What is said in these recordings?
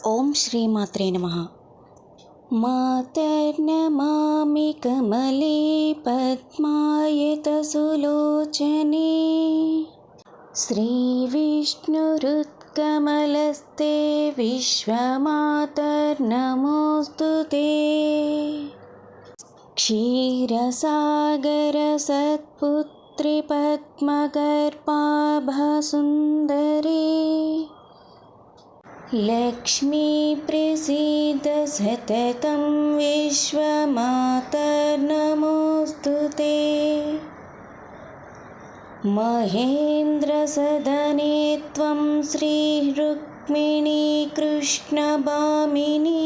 ఓం శ్రీమాత్రే నమః. మాతర్నమామి కమలే పద్మాయతసులోచనే శ్రీవిష్ణురుత్కమలస్తే విశ్వమాతర్నమోస్తుతే. క్షీరసాగరసత్పుత్రి పద్మగర్భాభసుందరీ లక్ష్మీ ప్రసీద సతతం విశ్వమాతర్నమోస్తుతే. మహేంద్రసదనే త్వం శ్రీ రుక్మిణీ కృష్ణభామినీ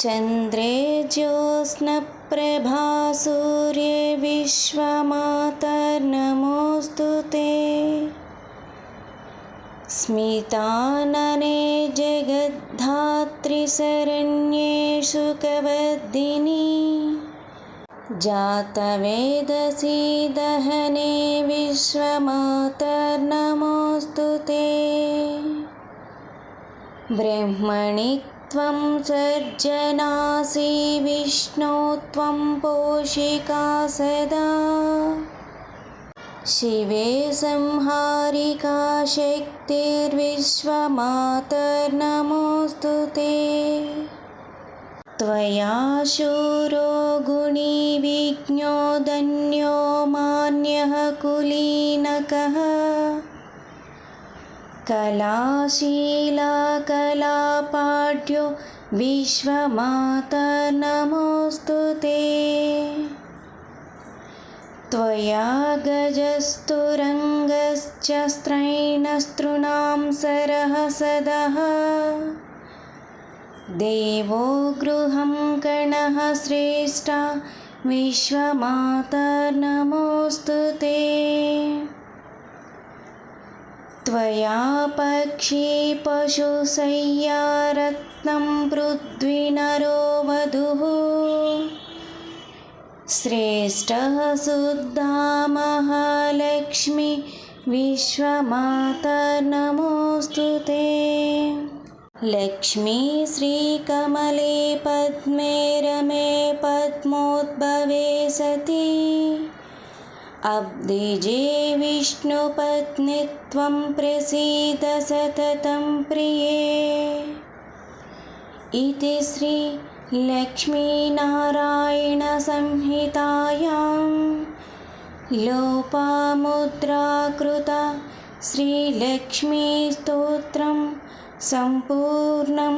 చంద్రే జ్యోత్స్నప్రభా సూర్యే విశ్వమాతర్నమోస్తుతే. స్మితాననే జగద్ధాత్రి శరణ్యే శుకవర్ధిని జాతవేదసీ దహనే విశ్వమాతర్నమోస్తుతే. బ్రహ్మణి త్వం సర్జనాసి విష్ణో త్వం పోషికా సదా. శివే సంహారికా శక్తిర్విశ్వమాతర్నమోస్తుతే. త్వయా శూरो గుణీ విజ్ఞో ధన్యో మాన్యః కులీనకః. కళాశీలా కళాపాఢ్యో విశ్వమాతర్నమోస్తుతే. త్వయా గజస్తురంగశ్చ స్త్రైణస్తృణాం సరఃసదః. దేవో గృహం గణః శ్రేష్టా విశ్వమాతర్నమోస్తుతే. త్వయా పక్షీ పశుశయ్యా రత్నం పృథ్వీ నరో వధూః. శ్రేష్టః శుద్ధా మహాలక్ష్మి విశ్వమాతర్నమోస్తుతే. లక్ష్మీ శ్రీకమలే పద్మే రమే పద్మోద్భవే సతి. అబ్ధిజే విష్ణుపత్ని త్వం ప్రసీద సతతం ప్రియే. ఇతి శ్రీ లక్ష్మీనారాయణ సంహితాయాం లోపాముద్రాకృత శ్రీలక్ష్మీ స్తోత్రం సంపూర్ణం.